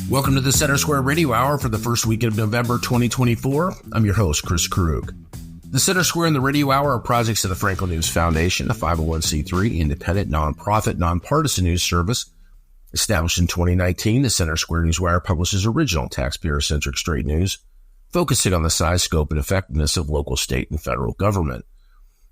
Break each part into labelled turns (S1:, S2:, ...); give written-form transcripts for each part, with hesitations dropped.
S1: Welcome to the Center Square Radio Hour for the first week of November 2024. I'm your host, Chris Krug. The Center Square and the Radio Hour are projects of the Franklin News Foundation, a 501c3 independent, nonprofit, nonpartisan news service. Established in 2019, the Center Square Newswire publishes original taxpayer-centric straight news, focusing on the size, scope, and effectiveness of local, state, and federal government.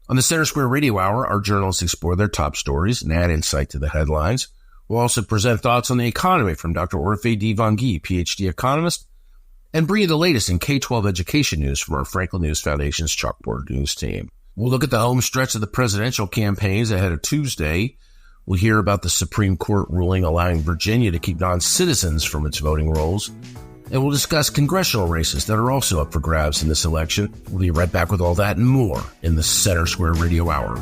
S1: On the Center Square Radio Hour, our journalists explore their top stories and add insight to the headlines. We'll also present thoughts on the economy from Dr. Orphe D. Von Gie, PhD economist, and bring you the latest in K-12 education news from our Franklin News Foundation's Chalkboard News team. We'll look at the home stretch of the presidential campaigns ahead of Tuesday. We'll hear about the Supreme Court ruling allowing Virginia to keep non-citizens from its voting rolls. And we'll discuss congressional races that are also up for grabs in this election. We'll be right back with all that and more in the Center Square Radio Hour.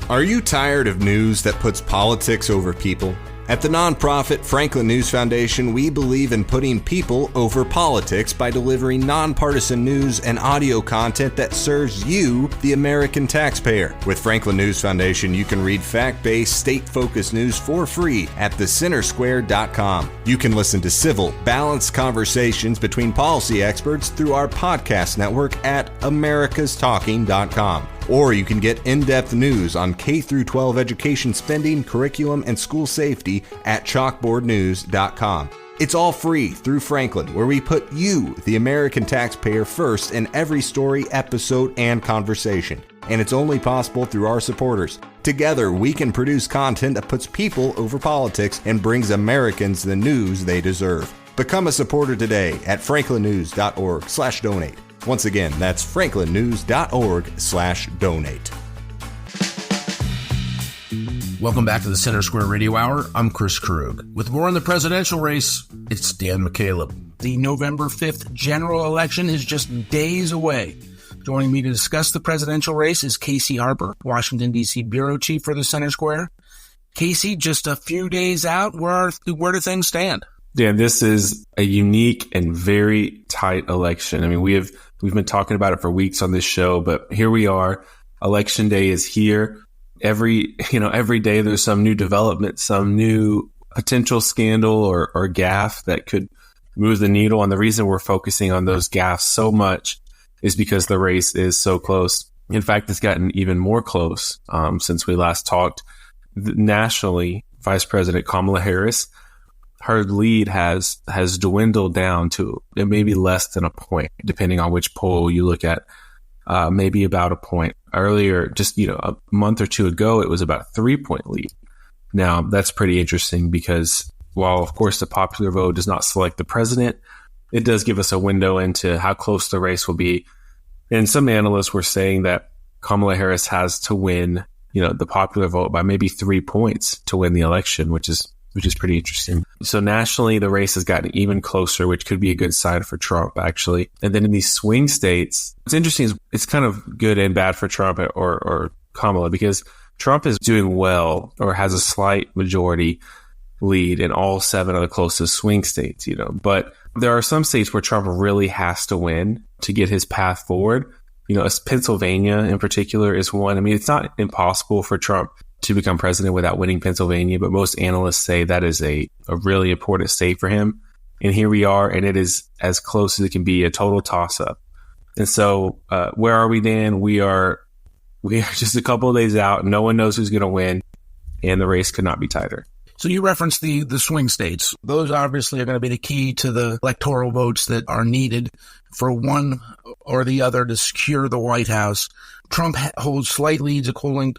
S2: Are you tired of news that puts politics over people? At the nonprofit Franklin News Foundation, we believe in putting people over politics by delivering nonpartisan news and audio content that serves you, the American taxpayer. With Franklin News Foundation, you can read fact-based, state-focused news for free at thecentersquare.com. You can listen to civil, balanced conversations between policy experts through our podcast network at americastalking.com. Or you can get in-depth news on K-12 education spending, curriculum, and school safety at chalkboardnews.com. It's all free through Franklin, where we put you, the American taxpayer, first in every story, episode, and conversation. And it's only possible through our supporters. Together, we can produce content that puts people over politics and brings Americans the news they deserve. Become a supporter today at franklinnews.org/donate. Once again, that's franklinnews.org/donate.
S1: Welcome back to the Center Square Radio Hour. I'm Chris Krug. With more on the presidential race, it's Dan McCaleb. The November 5th general election is just days away. Joining me to discuss the presidential race is Casey Harper, Washington, D.C. bureau chief for the Center Square. Casey, just a few days out, where do things stand?
S3: Dan, this is a unique and very tight election. I mean, we've been talking about it for weeks on this show, but here we are. Election day is here. Every day there's some new development, some new potential scandal or gaffe that could move the needle. And the reason we're focusing on those gaffes so much is because the race is so close. In fact, it's gotten even more close since we last talked. Nationally, Vice President Kamala Harris, her lead has dwindled down to maybe less than a point, depending on which poll you look at, maybe about a point. Earlier, just a month or two ago, it was about a 3-point lead. Now, that's pretty interesting because while, of course, the popular vote does not select the president, it does give us a window into how close the race will be. And some analysts were saying that Kamala Harris has to win, the popular vote by maybe 3 points to win the election, which is pretty interesting. So nationally, the race has gotten even closer, which could be a good sign for Trump, actually. And then in these swing states, what's interesting is it's kind of good and bad for Trump or Kamala, because Trump is doing well or has a slight majority lead in all 7 of the closest swing states, But there are some states where Trump really has to win to get his path forward. Pennsylvania in particular is one. I mean, it's not impossible for Trump to become president without winning Pennsylvania, but most analysts say that is a really important state for him. And here we are, and it is as close as it can be, a total toss-up. And so where are we, Dan? We are just a couple of days out. No one knows who's going to win, and the race could not be tighter.
S1: So you referenced the swing states. Those obviously are going to be the key to the electoral votes that are needed for one or the other to secure the White House. Trump holds slight leads according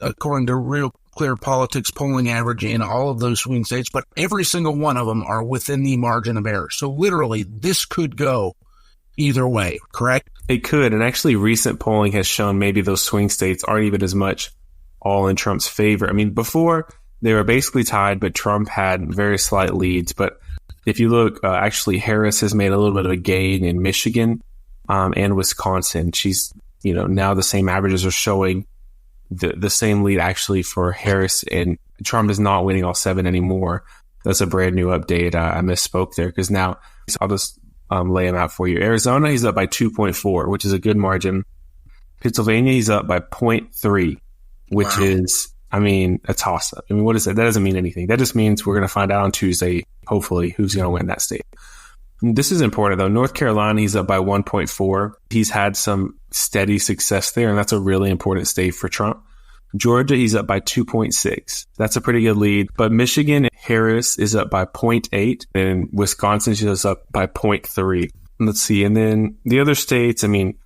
S1: to Real Clear Politics polling average in all of those swing states, but every single one of them are within the margin of error. So literally, this could go either way, correct?
S3: It could, and actually recent polling has shown maybe those swing states aren't even as much all in Trump's favor. I mean, before they were basically tied, but Trump had very slight leads. But if you look, actually Harris has made a little bit of a gain in Michigan and Wisconsin. She's, now the same averages are showing the same lead actually for Harris, and Trump is not winning all 7 anymore. That's a brand new update. I misspoke there because now I'll just lay them out for you. Arizona, he's up by 2.4, which is a good margin. Pennsylvania, he's up by 0.3, which is I mean, a toss-up. I mean, what is that? That doesn't mean anything. That just means we're going to find out on Tuesday, hopefully, who's going to win that state. This is important, though. North Carolina, he's up by 1.4. He's had some steady success there, and that's a really important state for Trump. Georgia, he's up by 2.6. That's a pretty good lead. But Michigan, Harris is up by 0.8, and Wisconsin, she's up by 0.3. Let's see. And then the other states, I mean,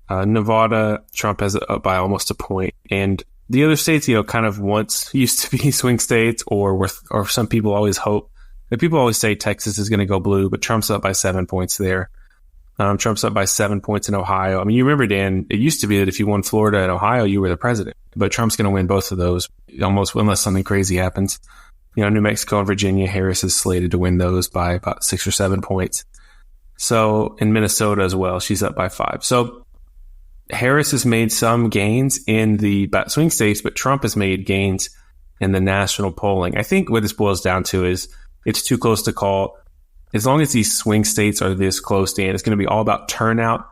S3: Nevada, Trump has it up by almost a point. And the other states, kind of once used to be swing states, or some people always hope. People always say Texas is going to go blue, but Trump's up by 7 points there. Trump's up by 7 points in Ohio. I mean, you remember, Dan, it used to be that if you won Florida and Ohio, you were the president. But Trump's going to win both of those, almost unless something crazy happens. New Mexico and Virginia, Harris is slated to win those by about 6 or 7 points. So, in Minnesota as well, she's up by 5. So, Harris has made some gains in the swing states, but Trump has made gains in the national polling. I think what this boils down to is it's too close to call. As long as these swing states are this close, Dan, it's going to be all about turnout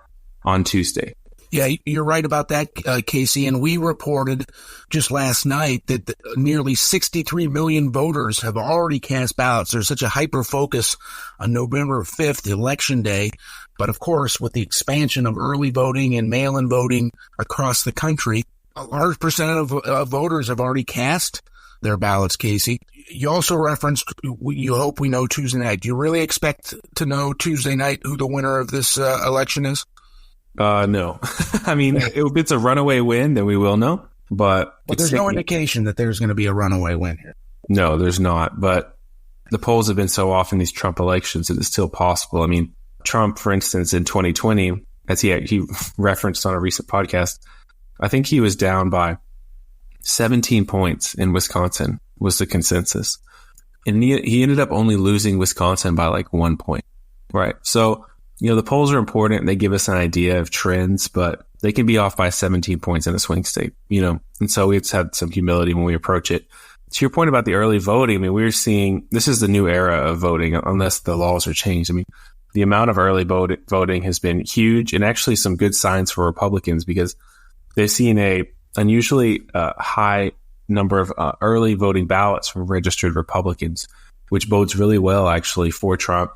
S3: on Tuesday.
S1: Yeah, you're right about that, Casey. And we reported just last night that nearly 63 million voters have already cast ballots. There's such a hyper focus on November 5th, Election Day. But of course, with the expansion of early voting and mail-in voting across the country, a large percent of voters have already cast their ballots, Casey. You also referenced, you hope we know Tuesday night. Do you really expect to know Tuesday night who the winner of this election is?
S3: No. I mean, if it's a runaway win, then we will know. But
S1: there's no indication that there's going to be a runaway win here.
S3: No, there's not. But the polls have been so off in these Trump elections that it's still possible. I mean, Trump, for instance, in 2020, as he referenced on a recent podcast, I think he was down by 17 points in Wisconsin was the consensus. And he ended up only losing Wisconsin by like 1 point. Right. So, the polls are important. They give us an idea of trends, but they can be off by 17 points in a swing state, and so we've had some humility when we approach it. To your point about the early voting, I mean, we're seeing this is the new era of voting unless the laws are changed. I mean, the amount of early voting has been huge, and actually some good signs for Republicans because they've seen a unusually high number of early voting ballots from registered Republicans, which bodes really well actually for Trump.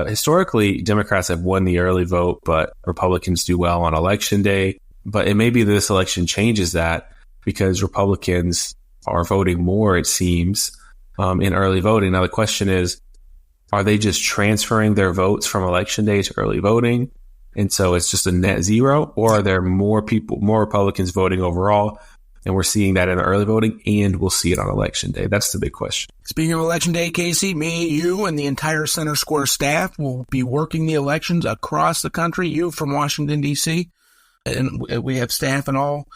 S3: Historically, Democrats have won the early vote, but Republicans do well on Election Day. But it may be that this election changes that because Republicans are voting more, it seems, in early voting. Now, the question is, are they just transferring their votes from Election Day to early voting? And so it's just a net zero, or are there more Republicans voting overall? And we're seeing that in the early voting, and we'll see it on Election Day. That's the big question.
S1: Speaking of Election Day, Casey, me, you, and the entire Center Square staff will be working the elections across the country. You from Washington, D.C., and we have staff in all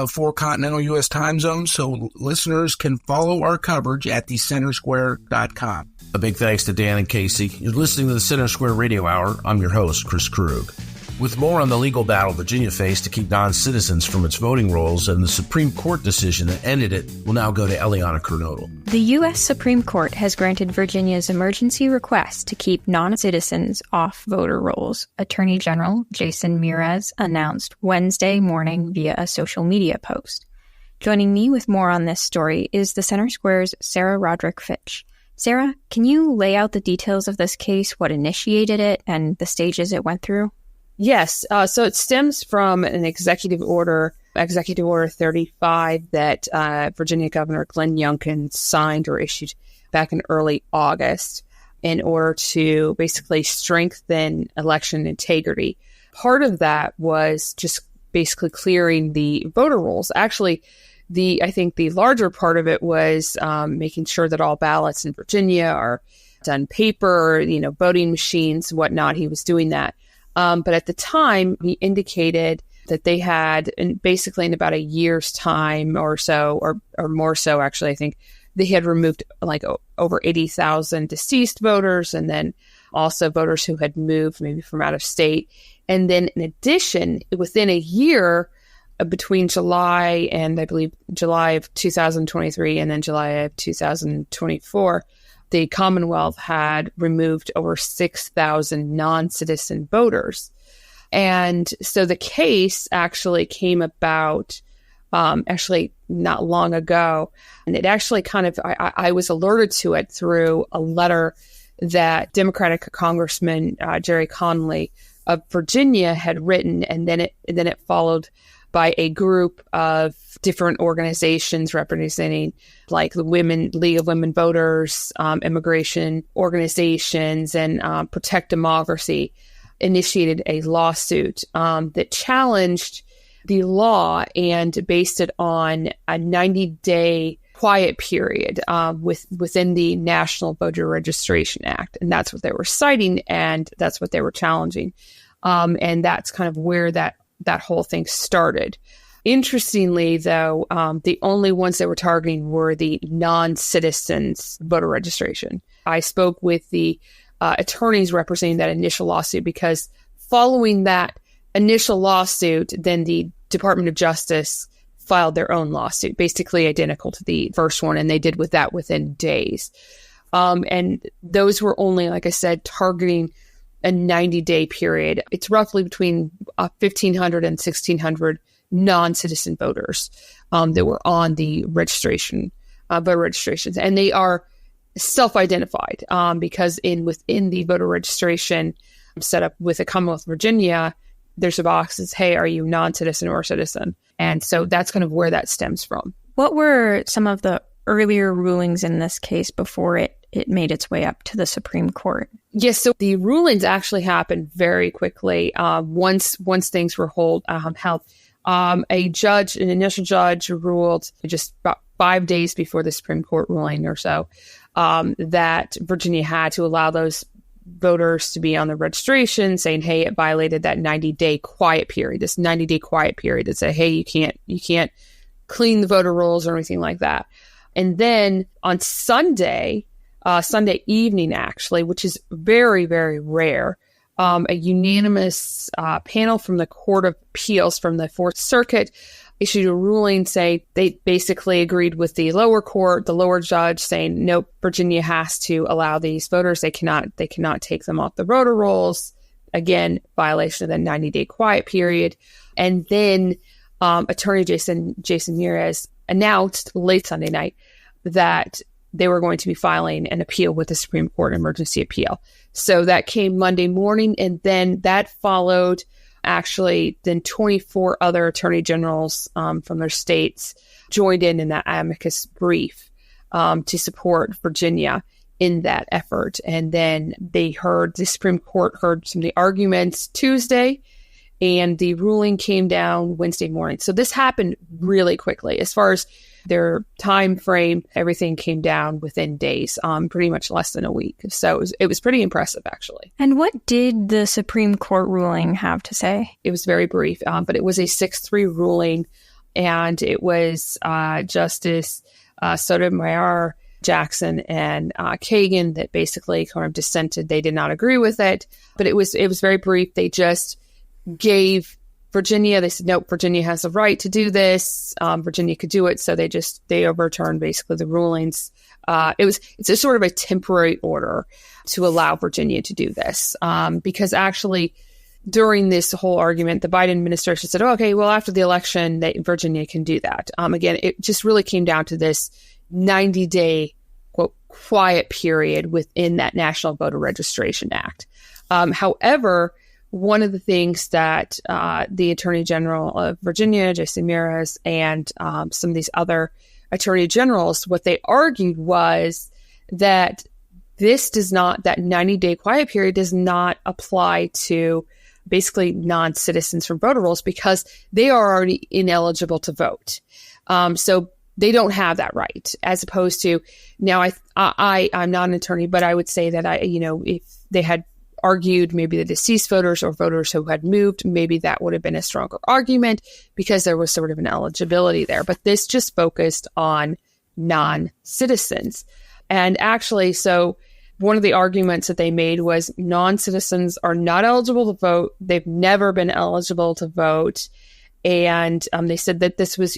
S1: 4 continental U.S. time zones, so listeners can follow our coverage at thecentersquare.com. A big thanks to Dan and Casey. You're listening to the Center Square Radio Hour. I'm your host, Chris Krug. With more on the legal battle Virginia faced to keep non-citizens from its voting rolls and the Supreme Court decision that ended it, we'll now go to Eliana Kernodle.
S4: The U.S. Supreme Court has granted Virginia's emergency request to keep non-citizens off voter rolls. Attorney General Jason Miraz announced Wednesday morning via a social media post. Joining me with more on this story is the Center Square's Sarah Roderick-Fitch. Sarah, can you lay out the details of this case, what initiated it, and the stages it went through?
S5: Yes. So it stems from an Executive Order 35, that Virginia Governor Glenn Youngkin signed or issued back in early August in order to basically strengthen election integrity. Part of that was just basically clearing the voter rolls. Actually, I think the larger part of it was making sure that all ballots in Virginia are done paper, voting machines, whatnot. He was doing that. But at the time, he indicated that they had, basically in about a year's time or so, or more so, actually, I think, they had removed like over 80,000 deceased voters, and then also voters who had moved maybe from out of state. And then in addition, within a year, between July and I believe July of 2023 and then July of 2024, the Commonwealth had removed over 6,000 non-citizen voters. And so the case actually came about, not long ago. And it actually I was alerted to it through a letter that Democratic Congressman Jerry Connolly of Virginia had written, and then it followed by a group of different organizations representing like the League of Women Voters, immigration organizations, and Protect Democracy, initiated a lawsuit that challenged the law and based it on a 90-day quiet period within the National Voter Registration Act. And that's what they were citing, and that's what they were challenging. And that's kind of where that whole thing started. Interestingly, though, the only ones they were targeting were the non-citizens voter registration. I spoke with the attorneys representing that initial lawsuit because following that initial lawsuit, then the Department of Justice filed their own lawsuit, basically identical to the first one, and they did with that within days. And those were only, like I said, targeting a 90-day period. It's roughly between 1,500 and 1,600 non-citizen voters that were on the voter registrations, and they are self-identified because within the voter registration set up with the Commonwealth of Virginia, there's a box that says, hey, are you non-citizen or citizen? And so that's kind of where that stems from.
S4: What were some of the earlier rulings in this case before it made its way up to the Supreme Court?
S5: Yes, so the rulings actually happened very quickly. Once things were held, an initial judge ruled just about 5 days before the Supreme Court ruling or so, that Virginia had to allow those voters to be on the registration, saying, hey, it violated that 90-day quiet period, this 90-day quiet period that said, hey, you can't clean the voter rolls or anything like that. And then on Sunday evening, actually, which is very, very rare, a unanimous panel from the Court of Appeals from the Fourth Circuit issued a ruling saying they basically agreed with the lower judge saying, nope, Virginia has to allow these voters. They cannot take them off the voter rolls. Again, violation of the 90-day quiet period. And then Attorney Jason Murez announced late Sunday night that they were going to be filing an appeal with the Supreme Court, emergency appeal. So that came Monday morning, and then that followed actually then 24 other attorney generals from their states joined in that amicus brief to support Virginia in that effort. And then the Supreme Court heard some of the arguments Tuesday, and the ruling came down Wednesday morning. So this happened really quickly. As far as their time frame, everything came down within days, pretty much less than a week. So it was pretty impressive, actually.
S4: And what did the Supreme Court ruling have to say?
S5: It was very brief, but it was a 6-3 ruling, and it was Justice Sotomayor, Jackson, and Kagan that basically kind of dissented. They did not agree with it, but it was very brief. They just gave Virginia, they said, nope, Virginia has the right to do this. Virginia could do it. So they overturned basically the rulings. It's a sort of a temporary order to allow Virginia to do this. Because actually during this whole argument, the Biden administration said, okay, well, after the election, Virginia can do that. Again, it just really came down to this 90-day quote quiet period within that National Voter Registration Act. However, one of the things that the Attorney General of Virginia, Jason Murez, and some of these other attorney generals, what they argued was that that 90-day quiet period does not apply to basically non-citizens from voter rolls because they are already ineligible to vote. So they don't have that right, as opposed to now. I'm not an attorney, but I would say that if they had argued maybe the deceased voters or voters who had moved, maybe that would have been a stronger argument because there was sort of an eligibility there. But this just focused on non-citizens. And actually, so one of the arguments that they made was non-citizens are not eligible to vote. They've never been eligible to vote. And they said that this was,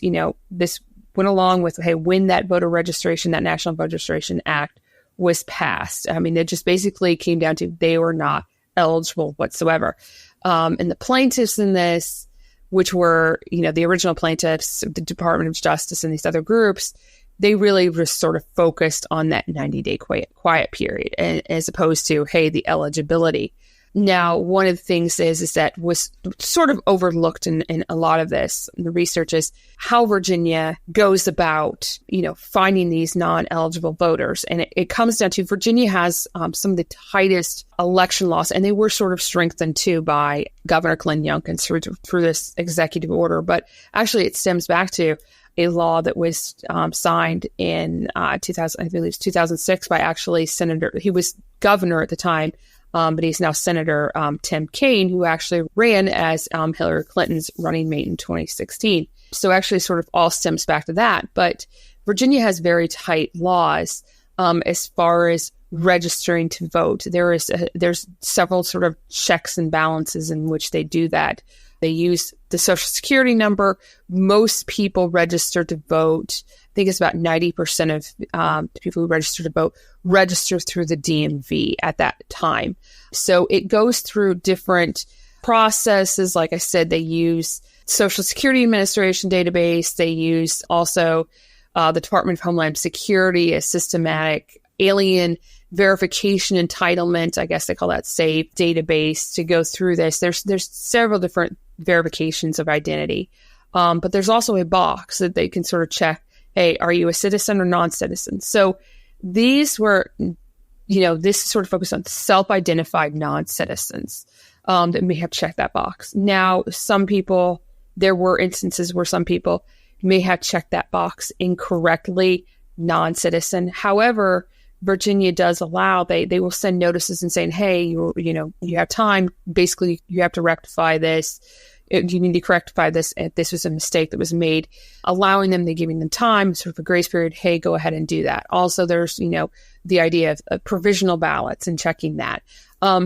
S5: this went along with, hey, when that National Voter Registration Act was passed. I mean, it just basically came down to they were not eligible whatsoever. And the plaintiffs in this which were, the original plaintiffs, the Department of Justice and these other groups, they really were sort of focused on that 90-day quiet period, as opposed to, hey, the eligibility. Now, one of the things is that was sort of overlooked in a lot of this, the research, is how Virginia goes about, finding these non-eligible voters. And it comes down to Virginia has some of the tightest election laws, and they were sort of strengthened too by Governor Glenn Youngkin through this executive order. But actually, it stems back to a law that was signed in 2006 by actually Senator, he was governor at the time, but he's now Senator Tim Kaine, who actually ran as Hillary Clinton's running mate in 2016. So actually sort of all stems back to that. But Virginia has very tight laws as far as registering to vote. There's several sort of checks and balances in which they do that. They use the Social Security number. Most people register to vote. I think it's about 90% of people who register to vote register through the DMV at that time. So it goes through different processes. Like I said, they use Social Security Administration database. They use also the Department of Homeland Security, a systematic alien verification entitlement, I guess they call that SAFE database, to go through this. There's several different verifications of identity. But there's also a box that they can sort of check, hey, are you a citizen or non-citizen? So these were, this sort of focused on self-identified non-citizens that may have checked that box. Now, there were instances where some people may have checked that box incorrectly, non-citizen. However, Virginia does allow, they will send notices and saying, hey, you have time. Basically, you have to rectify this. You need to rectify this. If this was a mistake that was made, allowing them, giving them time, sort of a grace period. Hey, go ahead and do that. Also, there's, the idea of provisional ballots and checking that.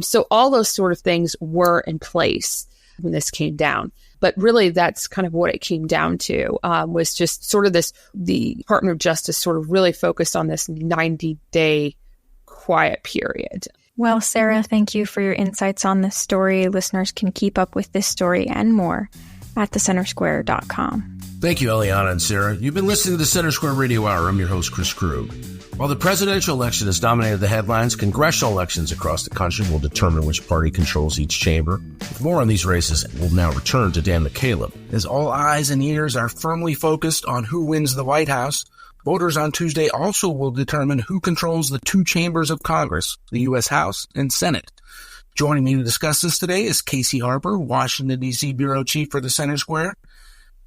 S5: So all those sort of things were in place when this came down. But really, that's kind of what it came down to, was just sort of the Department of Justice sort of really focused on this 90-day quiet period.
S4: Well, Sarah, thank you for your insights on this story. Listeners can keep up with this story and more at thecentersquare.com.
S1: Thank you, Eliana and Sarah. You've been listening to the Center Square Radio Hour. I'm your host, Chris Krug. While the presidential election has dominated the headlines, congressional elections across the country will determine which party controls each chamber. With more on these races, we'll now return to Dan McCaleb. As all eyes and ears are firmly focused on who wins the White House, voters on Tuesday also will determine who controls the two chambers of Congress, the U.S. House and Senate. Joining me to discuss this today is Casey Harper, Washington, D.C. Bureau Chief for the Center Square.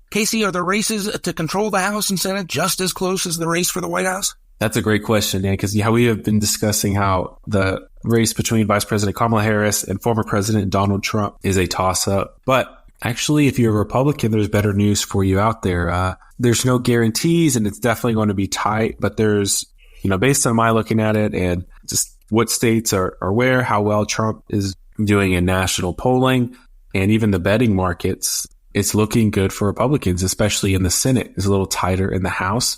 S1: Casey, are the races to control the House and Senate just as close as the race for the White House?
S3: That's a great question, Dan, because we have been discussing how the race between Vice President Kamala Harris and former President Donald Trump is a toss-up. But actually, if you're a Republican, there's better news for you out there. There's no guarantees, and it's definitely going to be tight. But there's, based on my looking at it and just what states are where, how well Trump is doing in national polling, and even the betting markets, it's looking good for Republicans, especially in the Senate. It's a little tighter in the House.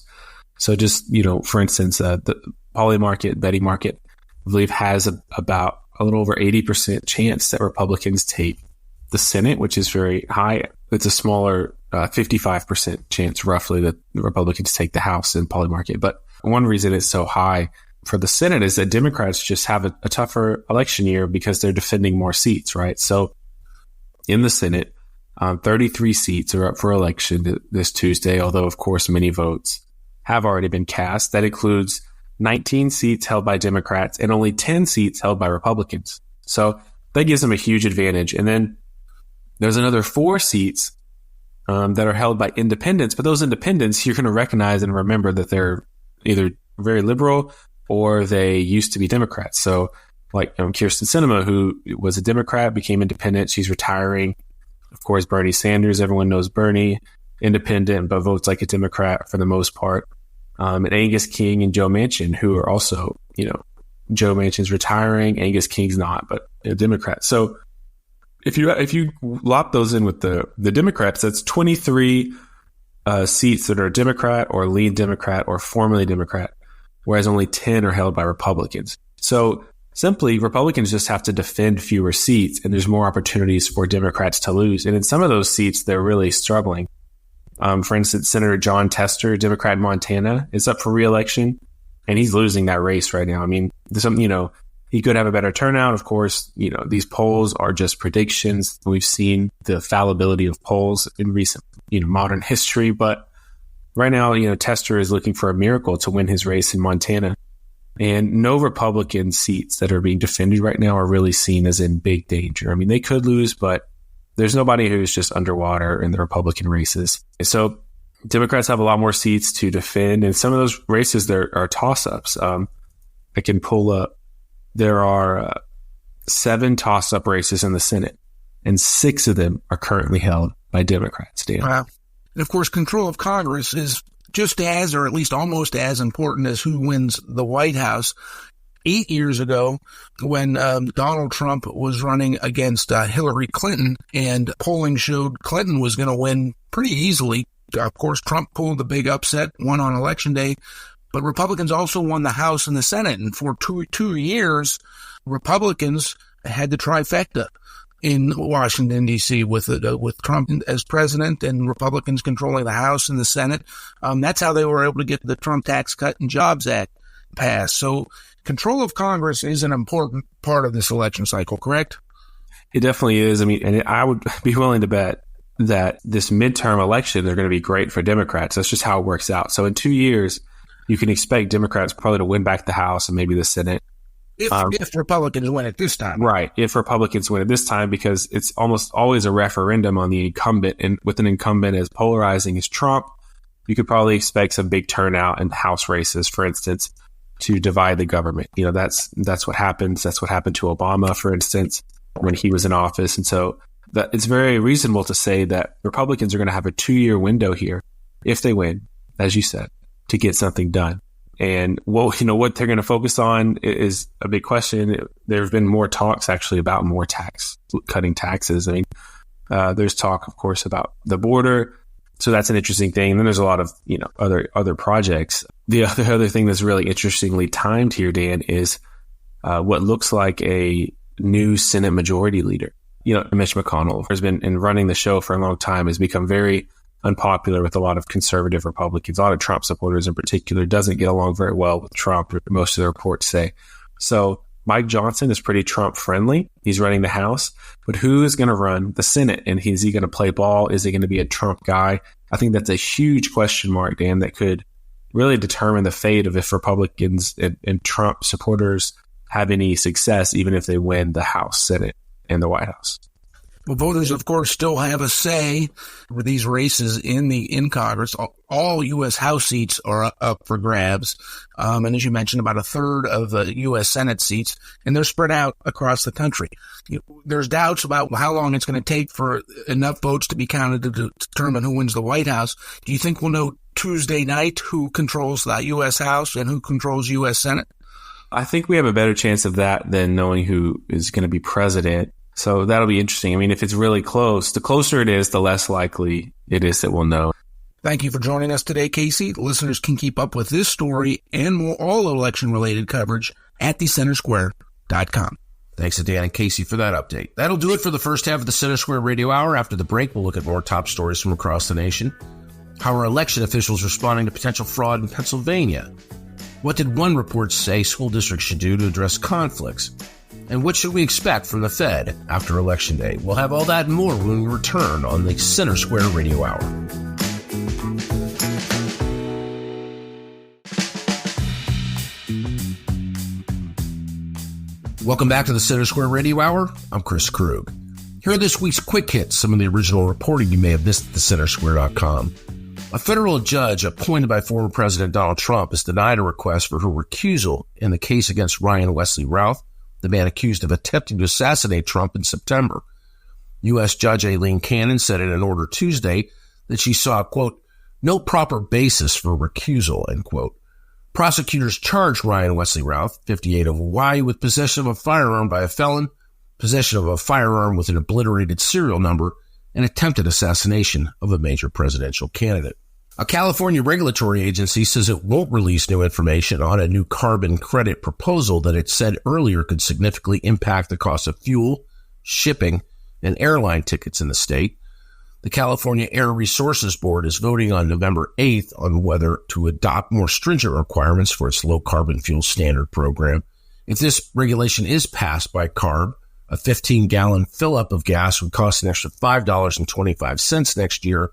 S3: So just, for instance, the poly market, betting market, I believe has about a little over 80% chance that Republicans take the Senate, which is very high. It's a smaller 55% chance roughly that the Republicans take the House in poly market. But one reason it's so high for the Senate is that Democrats just have a tougher election year because they're defending more seats, right? So in the Senate, 33 seats are up for election this Tuesday, although, of course, many votes have already been cast. That includes 19 seats held by Democrats and only 10 seats held by Republicans. So that gives them a huge advantage. And then there's another 4 seats that are held by independents. But those independents, you're going to recognize and remember that they're either very liberal or they used to be Democrats. So like Kyrsten Sinema, who was a Democrat, became independent. She's retiring. Of course, Bernie Sanders, everyone knows Bernie, independent, but votes like a Democrat for the most part. And Angus King and Joe Manchin, who are also, Joe Manchin's retiring, Angus King's not, but a Democrat. So if you lop those in with the Democrats, that's 23 seats that are Democrat or lean Democrat or formerly Democrat, whereas only 10 are held by Republicans. So simply Republicans just have to defend fewer seats, and there's more opportunities for Democrats to lose. And in some of those seats, they're really struggling. For instance, Senator John Tester, Democrat in Montana, is up for re-election, and he's losing that race right now. I mean, he could have a better turnout. Of course, these polls are just predictions. We've seen the fallibility of polls in recent, modern history. But right now, Tester is looking for a miracle to win his race in Montana. And no Republican seats that are being defended right now are really seen as in big danger. I mean, they could lose, but there's nobody who's just underwater in the Republican races. So Democrats have a lot more seats to defend. And some of those races, there are toss-ups. I can pull up. There are 7 toss-up races in the Senate, and 6 of them are currently held by Democrats, Dan.
S1: Wow. And of course, control of Congress is just as, or at least almost as important as who wins the White House. 8 years ago, when Donald Trump was running against Hillary Clinton, and polling showed Clinton was going to win pretty easily. Of course, Trump pulled the big upset, won on Election Day, but Republicans also won the House and the Senate. And for two years, Republicans had the trifecta in Washington, D.C. with Trump as president and Republicans controlling the House and the Senate. That's how they were able to get the Trump Tax Cut and Jobs Act passed. So control of Congress is an important part of this election cycle, correct?
S3: It definitely is. I mean, and I would be willing to bet that this midterm election, they're going to be great for Democrats. That's just how it works out. So in 2 years, you can expect Democrats probably to win back the House and maybe the Senate.
S1: If Republicans win it this time.
S3: Right. If Republicans win it this time, because it's almost always a referendum on the incumbent. And with an incumbent as polarizing as Trump, you could probably expect some big turnout in House races, for instance, to divide the government. That's what happens. That's what happened to Obama, for instance, when he was in office. And so it's very reasonable to say that Republicans are going to have a 2-year window here, if they win, as you said, to get something done. And what they're going to focus on is a big question. There have been more talks actually about more cutting taxes. I mean, there's talk, of course, about the border. So that's an interesting thing. And then there's a lot of, other projects. The other thing that's really interestingly timed here, Dan, is what looks like a new Senate majority leader. Mitch McConnell has been in running the show for a long time, has become very unpopular with a lot of conservative Republicans, a lot of Trump supporters in particular, doesn't get along very well with Trump, most of the reports say. So Mike Johnson is pretty Trump friendly. He's running the House, but who is going to run the Senate? And is he going to play ball? Is he going to be a Trump guy? I think that's a huge question mark, Dan, that could really determine the fate of if Republicans and Trump supporters have any success, even if they win the House, Senate, and the White House.
S1: Well, voters, of course, still have a say with these races in Congress. All U.S. House seats are up for grabs. And as you mentioned, about a third of the U.S. Senate seats, and they're spread out across the country. There's doubts about how long it's going to take for enough votes to be counted to determine who wins the White House. Do you think we'll know Tuesday night who controls the U.S. House and who controls U.S. Senate?
S3: I think we have a better chance of that than knowing who is going to be president. So that'll be interesting. I mean, if it's really close, the closer it is, the less likely it is that we'll know.
S1: Thank you for joining us today, Casey. Listeners can keep up with this story and more all election-related coverage at thecentersquare.com. Thanks to Dan and Casey for that update. That'll do it for the first half of the Center Square Radio Hour. After the break, we'll look at more top stories from across the nation. How are election officials responding to potential fraud in Pennsylvania? What did one report say school districts should do to address conflicts? And what should we expect from the Fed after Election Day? We'll have all that and more when we return on the Center Square Radio Hour. Welcome back to the Center Square Radio Hour. I'm Chris Krug. Here are this week's quick hits, some of the original reporting you may have missed at thecentersquare.com. A federal judge appointed by former President Donald Trump has denied a request for her recusal in the case against Ryan Wesley Routh, the man accused of attempting to assassinate Trump in September. U.S. Judge Aileen Cannon said in an order Tuesday that she saw, quote, no proper basis for recusal, end quote. Prosecutors charged Ryan Wesley Routh, 58, of Hawaii, with possession of a firearm by a felon, possession of a firearm with an obliterated serial number, and attempted assassination of a major presidential candidate. A California regulatory agency says it won't release new information on a new carbon credit proposal that it said earlier could significantly impact the cost of fuel, shipping, and airline tickets in the state. The California Air Resources Board is voting on November 8th on whether to adopt more stringent requirements for its low-carbon fuel standard program. If this regulation is passed by CARB, a 15-gallon fill-up of gas would cost an extra $5.25 next year,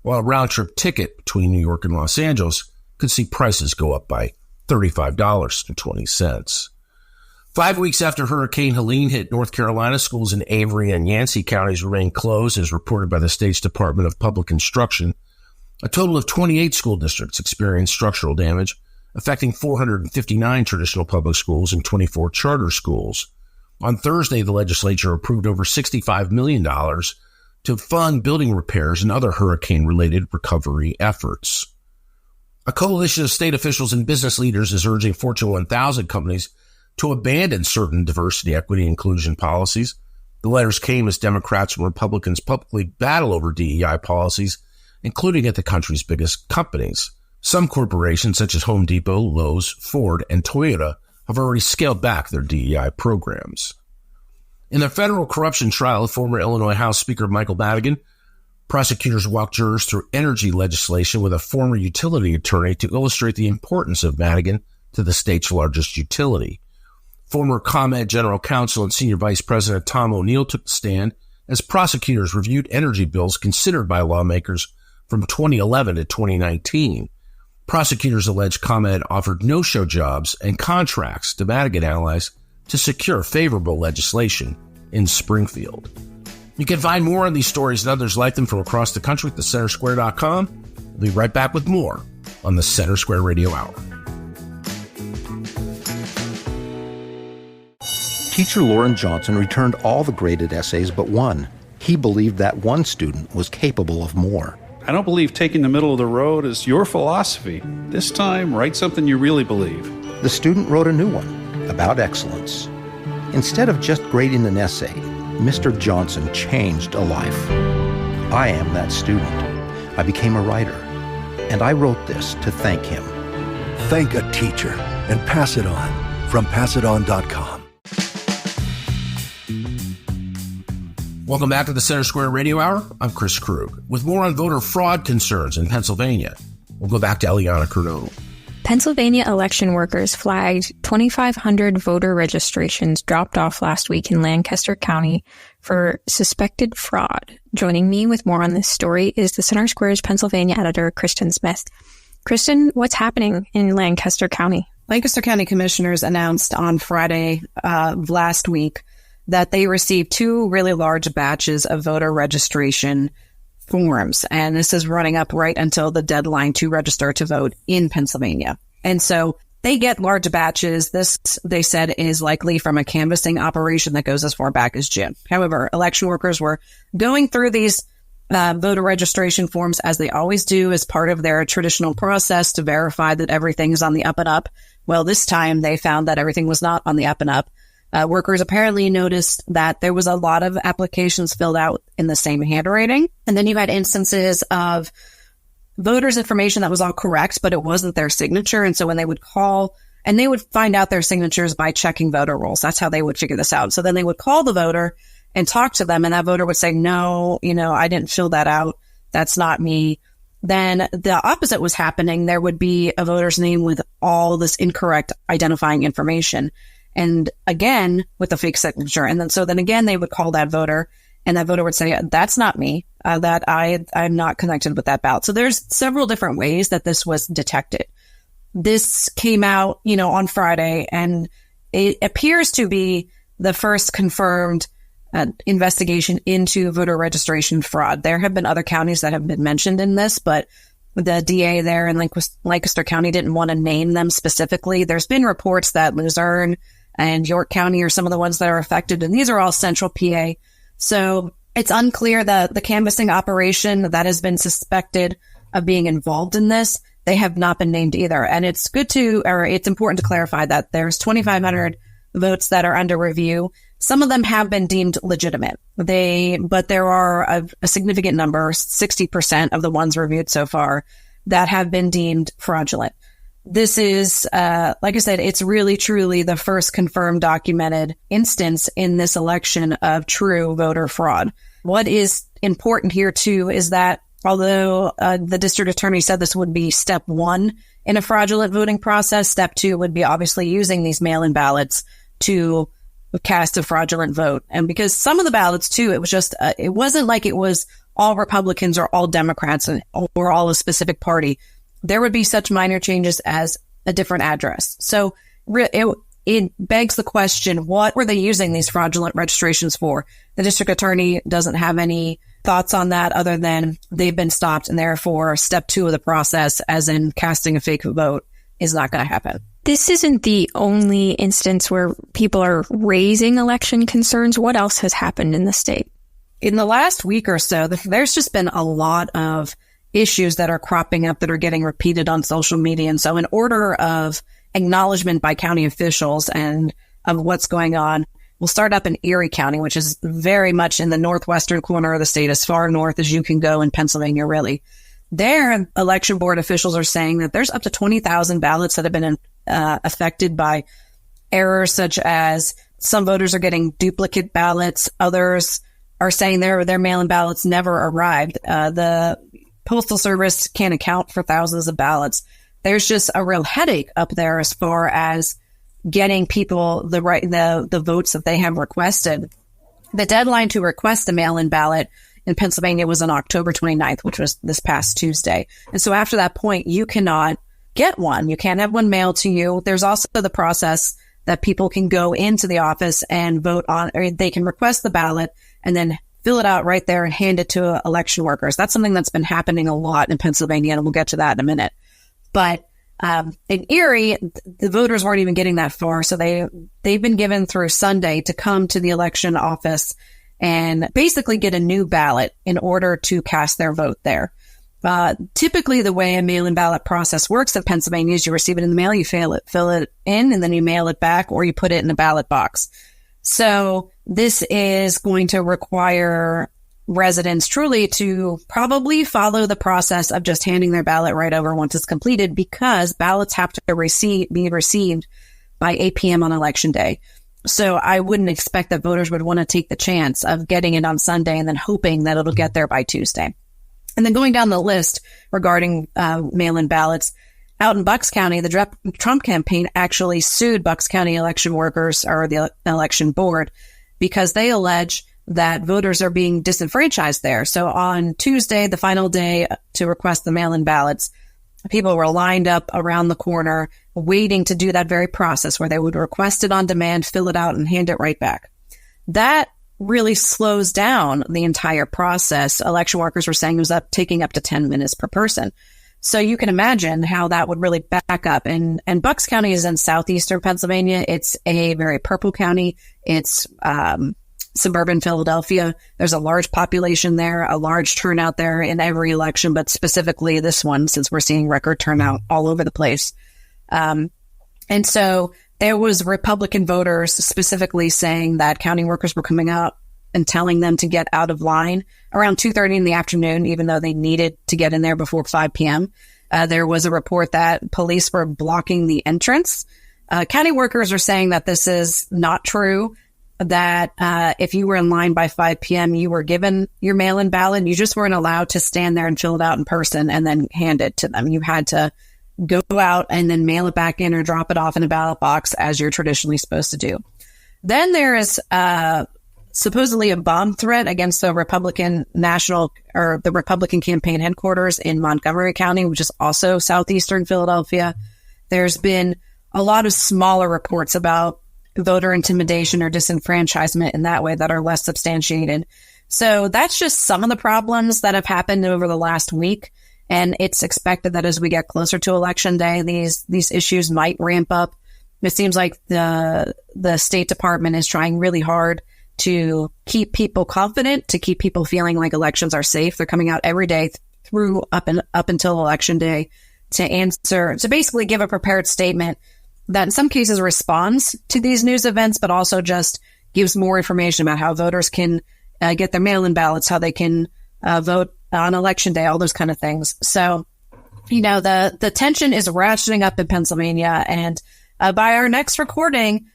S1: while a round-trip ticket between New York and Los Angeles could see prices go up by $35.20. 5 weeks after Hurricane Helene hit North Carolina, schools in Avery and Yancey counties remain closed, as reported by the state's Department of Public Instruction. A total of 28 school districts experienced structural damage, affecting 459 traditional public schools and 24 charter schools. On Thursday, the legislature approved over $65 million to fund building repairs and other hurricane-related recovery efforts. A coalition of state officials and business leaders is urging Fortune 1000 companies to abandon certain diversity, equity, and inclusion policies. The letters came as Democrats and Republicans publicly battle over DEI policies, including at the country's biggest companies. Some corporations, such as Home Depot, Lowe's, Ford, and Toyota, have already scaled back their DEI programs. In the federal corruption trial of former Illinois House Speaker Michael Madigan, prosecutors walked jurors through energy legislation with a former utility attorney to illustrate the importance of Madigan to the state's largest utility. Former ComEd General Counsel and Senior Vice President Tom O'Neill took the stand as prosecutors reviewed energy bills considered by lawmakers from 2011 to 2019. Prosecutors allege ComEd offered no-show jobs and contracts to Madigan allies to secure favorable legislation in Springfield. You can find more on these stories and others like them from across the country at thecentersquare.com. We'll be right back with more on the Center Square Radio Hour.
S6: Teacher Lauren Johnson returned all the graded essays but one. He believed that one student was capable of more.
S7: I don't believe taking the middle of the road is your philosophy. This time, write something you really believe.
S6: The student wrote a new one about excellence. Instead of just grading an essay, Mr. Johnson changed a life. I am that student. I became a writer, and I wrote this to thank him.
S8: Thank a teacher and pass it on from passiton.com.
S1: Welcome back to the Center Square Radio Hour. I'm Chris Krug. With more on voter fraud concerns in Pennsylvania, we'll go back to Eliana Curnow.
S4: Pennsylvania election workers flagged 2,500 voter registrations dropped off last week in Lancaster County for suspected fraud. Joining me with more on this story is the Center Square's Pennsylvania editor, Kristen Smith. Kristen, what's happening in Lancaster County?
S9: Lancaster County commissioners announced on Friday last week that they received 2 really large batches of voter registration forms. And this is running up right until the deadline to register to vote in Pennsylvania. And so they get large batches. This, they said, is likely from a canvassing operation that goes as far back as June. However, election workers were going through these voter registration forms, as they always do, as part of their traditional process to verify that everything is on the up and up. Well, this time they found that everything was not on the up and up. Workers apparently noticed that there was a lot of applications filled out in the same handwriting. And then you had instances of voters' information that was all correct, but it wasn't their signature. And so when they would call, and they would find out their signatures by checking voter rolls. That's how they would figure this out. So then they would call the voter and talk to them. And that voter would say, no, I didn't fill that out. That's not me. Then the opposite was happening. There would be a voter's name with all this incorrect identifying information. And again, with a fake signature. And then again, they would call that voter, and that voter would say, that's not me, that I'm not connected with that ballot. So there's several different ways that this was detected. This came out, on Friday, and it appears to be the first confirmed investigation into voter registration fraud. There have been other counties that have been mentioned in this, but the DA there in Lancaster County didn't want to name them specifically. There's been reports that Luzerne and York County are some of the ones that are affected, and these are all central PA. So it's unclear that the canvassing operation that has been suspected of being involved in this, they have not been named either. And it's important to clarify that there's 2,500 votes that are under review. Some of them have been deemed legitimate. But there are a significant number, 60% of the ones reviewed so far, that have been deemed fraudulent. This is, like I said, it's really, truly the first confirmed documented instance in this election of true voter fraud. What is important here, too, is that although the district attorney said this would be step one in a fraudulent voting process, step two would be obviously using these mail-in ballots to cast a fraudulent vote. And because some of the ballots, too, it was just, it wasn't like it was all Republicans or all Democrats or all a specific party. There would be such minor changes as a different address. So it begs the question, what were they using these fraudulent registrations for? The district attorney doesn't have any thoughts on that other than they've been stopped, and therefore step two of the process, as in casting a fake vote, is not going to happen.
S4: This isn't the only instance where people are raising election concerns. What else has happened in the state?
S9: In the last week or so, there's just been a lot of issues that are cropping up that are getting repeated on social media. And so in order of acknowledgement by county officials and of what's going on, we'll start up in Erie County, which is very much in the northwestern corner of the state, as far north as you can go in Pennsylvania, really. Their election board officials are saying that there's up to 20,000 ballots that have been affected by errors, such as some voters are getting duplicate ballots. Others are saying their mail-in ballots never arrived. The Postal Service can't account for thousands of ballots. There's just a real headache up there as far as getting people the votes that they have requested. The deadline to request a mail-in ballot in Pennsylvania was on October 29th, which was this past Tuesday. And so after that point, you cannot get one. You can't have one mailed to you. There's also the process that people can go into the office and vote on, or they can request the ballot and then fill it out right there and hand it to election workers. That's something that's been happening a lot in Pennsylvania, and we'll get to that in a minute. But in Erie, the voters weren't even getting that far, so they've been given through Sunday to come to the election office and basically get a new ballot in order to cast their vote there. Typically, the way a mail-in ballot process works in Pennsylvania is you receive it in the mail, you fill it in, and then you mail it back, or you put it in a ballot box. So this is going to require residents truly to probably follow the process of just handing their ballot right over once it's completed, because ballots have to be received by 8 p.m. on election day. So I wouldn't expect that voters would want to take the chance of getting it on Sunday and then hoping that it'll get there by Tuesday. And then going down the list regarding mail-in ballots, out in Bucks County, the Trump campaign actually sued Bucks County election workers, or the election board, because they allege that voters are being disenfranchised there. So on Tuesday, the final day to request the mail-in ballots, people were lined up around the corner waiting to do that very process where they would request it on demand, fill it out, and hand it right back. That really slows down the entire process. Election workers were saying it was taking up to 10 minutes per person. So you can imagine how that would really back up. And Bucks County is in southeastern Pennsylvania. It's a very purple county. It's suburban Philadelphia. There's a large population there, a large turnout there in every election, but specifically this one, since we're seeing record turnout all over the place. And so there was Republican voters specifically saying that county workers were coming out and telling them to get out of line around 2:30 in the afternoon, even though they needed to get in there before 5 p.m. There was a report that police were blocking the entrance. County workers are saying that this is not true, that if you were in line by 5 p.m., you were given your mail-in ballot. You just weren't allowed to stand there and fill it out in person and then hand it to them. You had to go out and then mail it back in or drop it off in a ballot box, as you're traditionally supposed to do. Then there is supposedly a bomb threat against the Republican the Republican campaign headquarters in Montgomery County, which is also southeastern Philadelphia. There's been a lot of smaller reports about voter intimidation or disenfranchisement in that way that are less substantiated. So that's just some of the problems that have happened over the last week. And it's expected that as we get closer to election day, these issues might ramp up. It seems like the State Department is trying really hard to keep people confident, to keep people feeling like elections are safe. They're coming out every day through up until election day to basically give a prepared statement that in some cases responds to these news events, but also just gives more information about how voters can get their mail-in ballots, how they can vote on election day, all those kind of things. So the tension is ratcheting up in Pennsylvania, and by our next recording,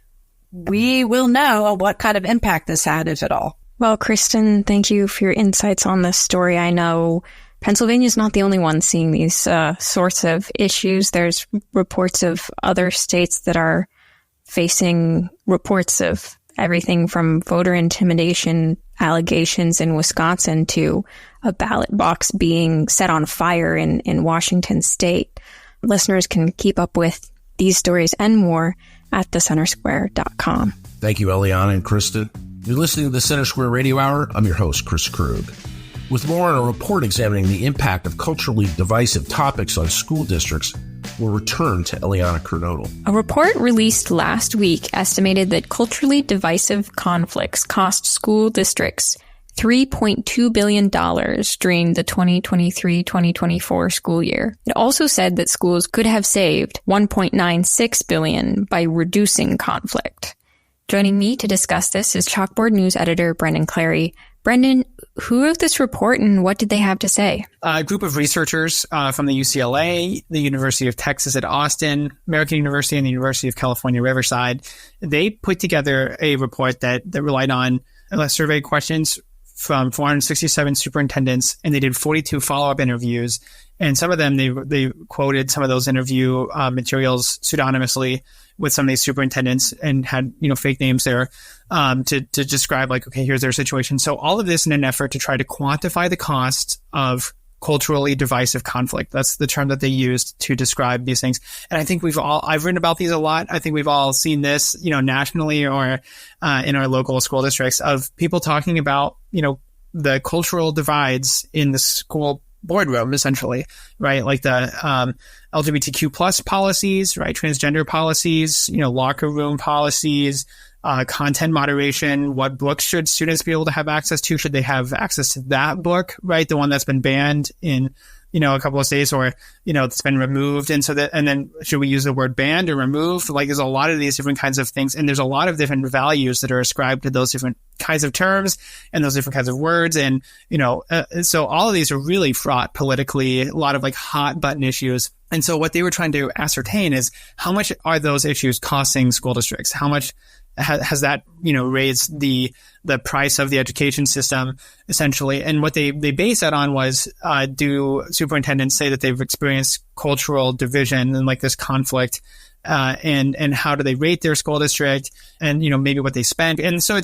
S9: we will know what kind of impact this had, if at all.
S4: Well, Kristen, thank you for your insights on this story. I know Pennsylvania is not the only one seeing these sorts of issues. There's reports of other states that are facing reports of everything from voter intimidation allegations in Wisconsin to a ballot box being set on fire in Washington state. Listeners can keep up with these stories and more at thecentersquare.com.
S1: Thank you, Eliana and Kristen. You're listening to the Center Square Radio Hour. I'm your host, Chris Krug. With more on a report examining the impact of culturally divisive topics on school districts, we'll return to Eliana Kernodle.
S4: A report released last week estimated that culturally divisive conflicts cost school districts $3.2 billion during the 2023-2024 school year. It also said that schools could have saved $1.96 billion by reducing conflict. Joining me to discuss this is Chalkboard News editor Brendan Clary. Brendan, who wrote this report and what did they have to say?
S10: A group of researchers from the UCLA, the University of Texas at Austin, American University, and the University of California, Riverside. They put together a report that relied on survey questions from 467 superintendents, and they did 42 follow-up interviews. And some of them, they quoted some of those interview materials pseudonymously with some of these superintendents and had, fake names there to describe like, okay, here's their situation. So all of this in an effort to try to quantify the cost of culturally divisive conflict. That's the term that they used to describe these things. And I think I've written about these a lot. I think we've all seen this, nationally or in our local school districts of people talking about, the cultural divides in the school boardroom, essentially, right? Like the LGBTQ plus policies, right? Transgender policies, locker room policies, content moderation. What books should students be able to have access to? Should they have access to that book, right? The one that's been banned in, a couple of states or, it's been removed. And then should we use the word banned or removed? Like there's a lot of these different kinds of things. And there's a lot of different values that are ascribed to those different kinds of terms and those different kinds of words. And, so all of these are really fraught politically, a lot of like hot button issues. And so what they were trying to ascertain is how much are those issues costing school districts? How much has that, raised the price of the education system essentially? And what they based that on was, do superintendents say that they've experienced cultural division and like this conflict, and how do they rate their school district and, maybe what they spend. And so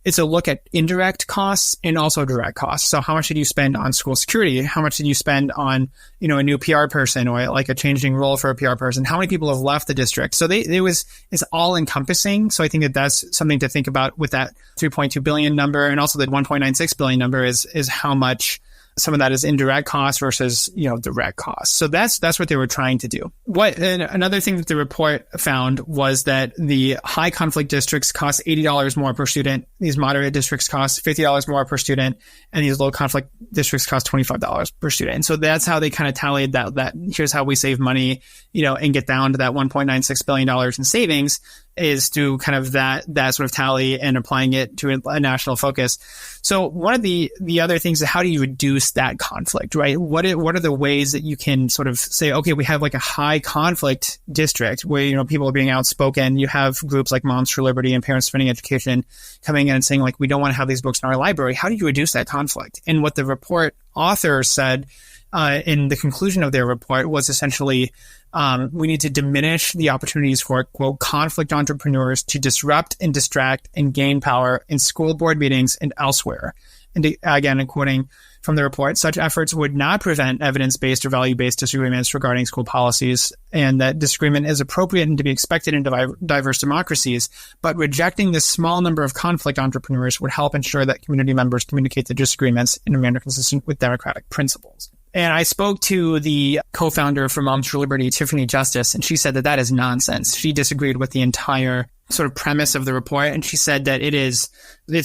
S10: it's a look at indirect costs and also direct costs. So how much did you spend on school security? How much did you spend on, a new PR person or like a changing role for a PR person? How many people have left the district? So it's all encompassing. So I think that that's something to think about with that 3.2 billion number. And also the 1.96 billion number is how much some of that is indirect costs versus, direct costs. So that's what they were trying to do. Another thing that the report found was that the high conflict districts cost $80 more per student. These moderate districts cost $50 more per student. And these low conflict districts cost $25 per student. And so that's how they kind of tallied that here's how we save money, and get down to that $1.96 billion in savings is through kind of that sort of tally and applying it to a national focus. So one of the other things is how do you reduce that conflict, right? What are the ways that you can sort of say, okay, we have like a high conflict district where, people are being outspoken. You have groups like Moms for Liberty and Parents Defending Education coming in and saying like, we don't want to have these books in our library. How do you reduce that conflict? And what the report author said in the conclusion of their report was essentially, we need to diminish the opportunities for, quote, conflict entrepreneurs to disrupt and distract and gain power in school board meetings and elsewhere. And again, I'm quoting from the report, such efforts would not prevent evidence-based or value-based disagreements regarding school policies, and that disagreement is appropriate and to be expected in diverse democracies, but rejecting this small number of conflict entrepreneurs would help ensure that community members communicate their disagreements in a manner consistent with democratic principles. And I spoke to the co-founder for Moms for Liberty, Tiffany Justice, and she said that is nonsense. She disagreed with the entire sort of premise of the report. And she said that it's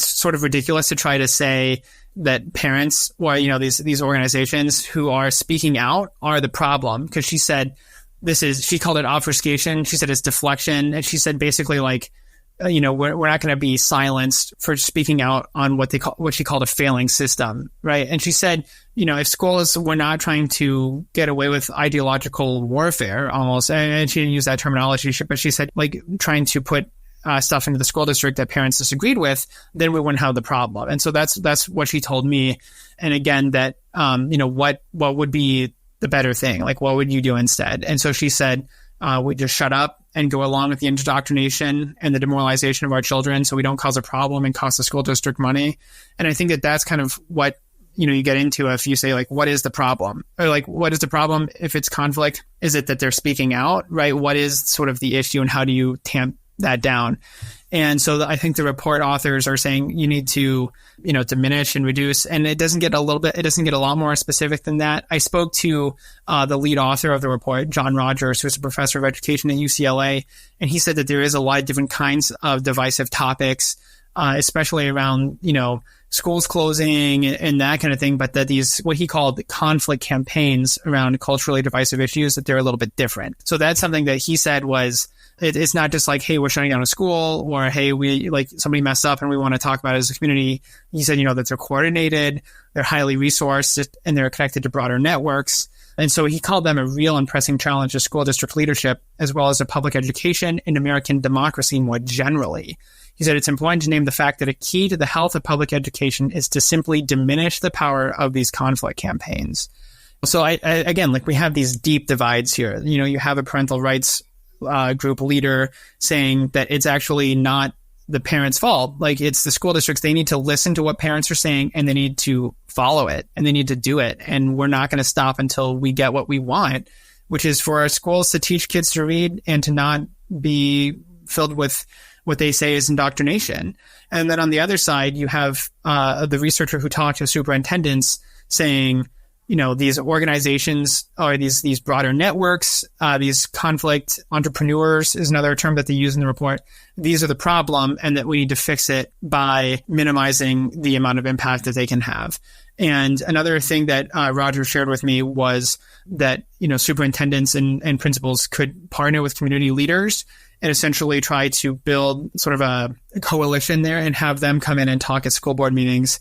S10: sort of ridiculous to try to say that parents or, these organizations who are speaking out are the problem. Because she said she called it obfuscation. She said it's deflection. And she said basically like, we're not going to be silenced for speaking out on what she called a failing system, right? And she said, if schools were not trying to get away with ideological warfare, almost, and she didn't use that terminology, but she said like trying to put stuff into the school district that parents disagreed with, then we wouldn't have the problem. And so that's what she told me. And again, that what would be the better thing? Like, what would you do instead? And so she said, we just shut up and go along with the indoctrination and the demoralization of our children so we don't cause a problem and cost the school district money. And I think that that's kind of what, you get into if you say, like, what is the problem? Or like, what is the problem if it's conflict? Is it that they're speaking out, right? What is sort of the issue and how do you tamp that down? And so I think the report authors are saying you need to, diminish and reduce. And it doesn't get a lot more specific than that. I spoke to the lead author of the report, John Rogers, who's a professor of education at UCLA. And he said that there is a lot of different kinds of divisive topics, especially around, schools closing and that kind of thing. But that these, what he called conflict campaigns around culturally divisive issues, that they're a little bit different. So that's something that he said was, it's not just like, hey, we're shutting down a school, or hey, we like somebody messed up and we want to talk about it as a community. He said, that they're coordinated, they're highly resourced, and they're connected to broader networks. And so he called them a real and pressing challenge to school district leadership, as well as to public education and American democracy more generally. He said it's important to name the fact that a key to the health of public education is to simply diminish the power of these conflict campaigns. So I again, like, we have these deep divides here. You have a parental rights group leader saying that it's actually not the parents' fault. Like, it's the school districts. They need to listen to what parents are saying and they need to follow it and they need to do it. And we're not going to stop until we get what we want, which is for our schools to teach kids to read and to not be filled with what they say is indoctrination. And then on the other side, you have the researcher who talked to superintendents saying, these organizations or these broader networks, these conflict entrepreneurs is another term that they use in the report. These are the problem, and that we need to fix it by minimizing the amount of impact that they can have. And another thing that Roger shared with me was that, superintendents and principals could partner with community leaders and essentially try to build sort of a coalition there and have them come in and talk at school board meetings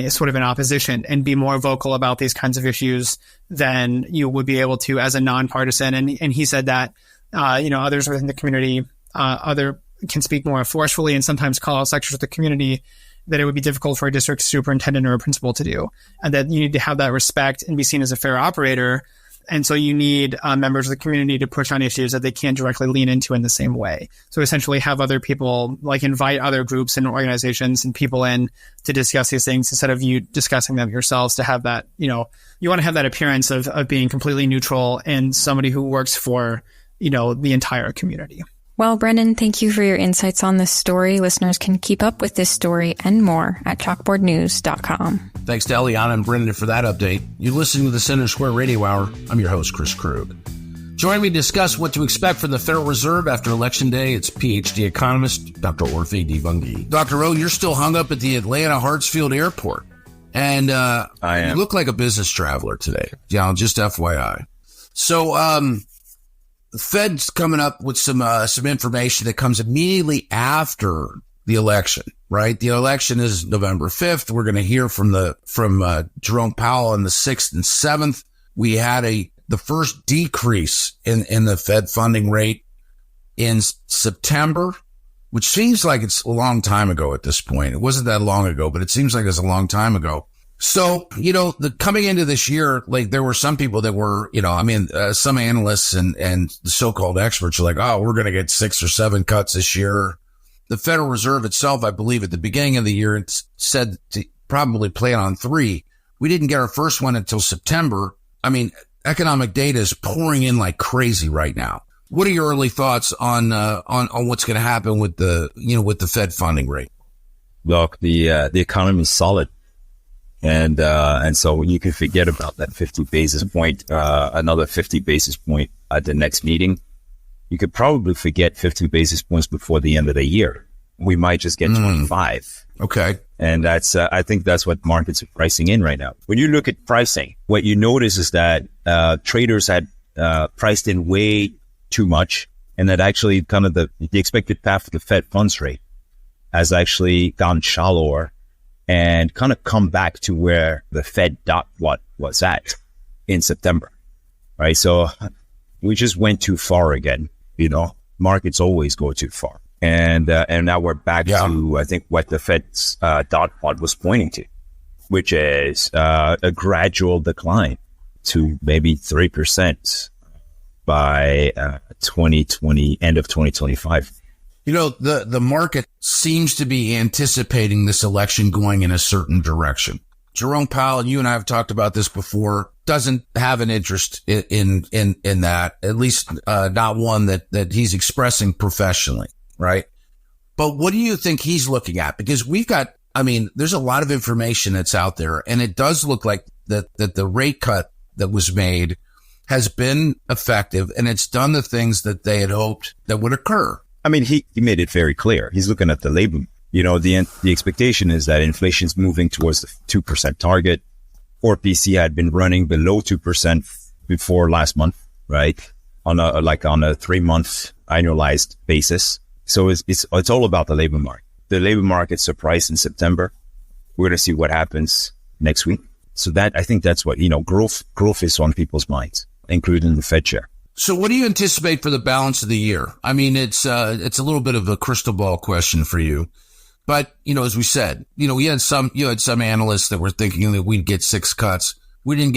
S10: sort of in opposition and be more vocal about these kinds of issues than you would be able to as a nonpartisan. And he said that, others within the community, can speak more forcefully and sometimes call out sectors of the community that it would be difficult for a district superintendent or a principal to do. And that you need to have that respect and be seen as a fair operator. And so you need members of the community to push on issues that they can't directly lean into in the same way. So essentially have other people, like invite other groups and organizations and people in to discuss these things instead of you discussing them yourselves, to have that, you want to have that appearance of being completely neutral and somebody who works for, the entire community.
S4: Well, Brendan, thank you for your insights on this story. Listeners can keep up with this story and more at chalkboardnews.com.
S1: Thanks to Eliana and Brendan for that update. You're listening to the Center Square Radio Hour. I'm your host, Chris Krug. Join me to discuss what to expect from the Federal Reserve after Election Day. It's PhD economist Dr. Orphe Divounguy. Dr. O, you're still hung up at the Atlanta Hartsfield Airport. And
S11: I am.
S1: You look like a business traveler today. Yeah, just FYI. So, the Fed's coming up with some information that comes immediately after the election, right? The election is November 5th. We're going to hear from Jerome Powell on the 6th and 7th. We had the first decrease in the Fed funding rate in September, which seems like it's a long time ago at this point. It wasn't that long ago, but it seems like it's a long time ago. So, coming into this year, like, there were some people that were, some analysts and the so-called experts are like, oh, we're going to get 6 or 7 cuts this year. The Federal Reserve itself, I believe at the beginning of the year, it said to probably plan on 3. We didn't get our first one until September. I mean, economic data is pouring in like crazy right now. What are your early thoughts on what's going to happen with the Fed funding rate?
S11: Look, the economy is solid. And so you can forget about that 50 basis point, another 50 basis point at the next meeting. You could probably forget 50 basis points before the end of the year. We might just get 25.
S1: Okay.
S11: And I think that's what markets are pricing in right now. When you look at pricing, what you notice is that, traders had, priced in way too much and that actually kind of the expected path of the Fed funds rate has actually gone shallower and kind of come back to where the Fed dot plot was at in September, right? So we just went too far again, markets always go too far. And now we're back to, I think, what the Fed's dot plot was pointing to, which is a gradual decline to maybe 3% by 2020, end of 2025.
S1: The market seems to be anticipating this election going in a certain direction. Jerome Powell, you and I have talked about this before, doesn't have an interest in that, at least not one that he's expressing professionally, right? But what do you think he's looking at? Because there's a lot of information that's out there, and it does look like that the rate cut that was made has been effective, and it's done the things that they had hoped that would occur.
S11: I mean, he made it very clear. He's looking at the labor. The expectation is that inflation's moving towards the 2% target. Core PC had been running below 2% before last month, right? On a 3-month annualized basis. So it's all about the labor market. The labor market surprised in September. We're going to see what happens next week. So I think that's what, growth is on people's minds, including the Fed chair.
S1: So what do you anticipate for the balance of the year? I mean, it's a little bit of a crystal ball question for you. But, as we said, you had some analysts that were thinking that we'd get 6 cuts. We didn't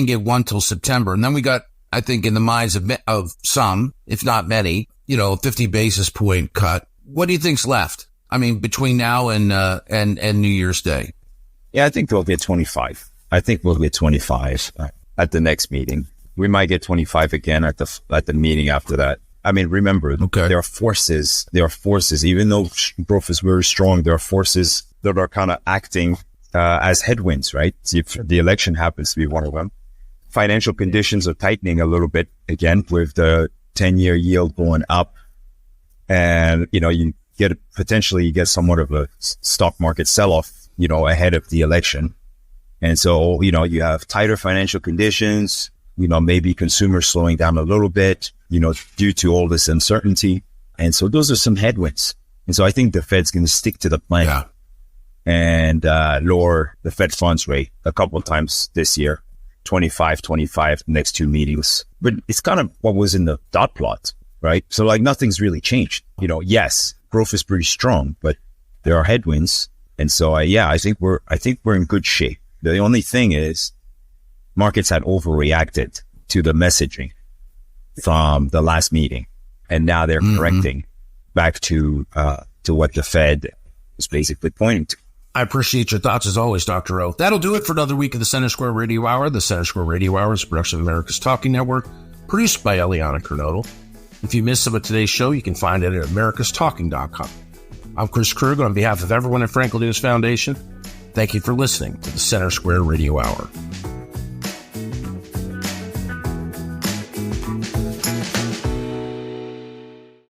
S1: get one till September. And then we got, I think, in the minds of some, if not many, 50 basis point cut. What do you think's left? I mean, between now and New Year's Day?
S11: Yeah, I think we'll get 25. I think we'll get 25 at the next meeting. We might get 25 again at the meeting after that. I mean, remember, there are forces, even though growth is very strong, there are forces that are kind of acting as headwinds, right? See, if the election happens to be one of them. Financial conditions are tightening a little bit again with the 10-year yield going up. And, you get somewhat of a stock market sell-off, ahead of the election. And so, you have tighter financial conditions, maybe consumers slowing down a little bit, due to all this uncertainty. And so those are some headwinds. And so I think the Fed's going to stick to the plan and lower the Fed funds rate a couple of times this year, 25, next 2 meetings. But it's kind of what was in the dot plot, right? So nothing's really changed. Yes, growth is pretty strong, but there are headwinds. And so, I think we're in good shape. The only thing is markets had overreacted to the messaging from the last meeting. And now they're correcting back to what the Fed is basically pointing to.
S1: I appreciate your thoughts as always, Dr. O. That'll do it for another week of the Center Square Radio Hour. The Center Square Radio Hour is a production of America's Talking Network, produced by Eliana Kernodle. If you missed some of today's show, you can find it at americastalking.com. I'm Chris Krug on behalf of everyone at Franklin News Foundation. Thank you for listening to the Center Square Radio Hour.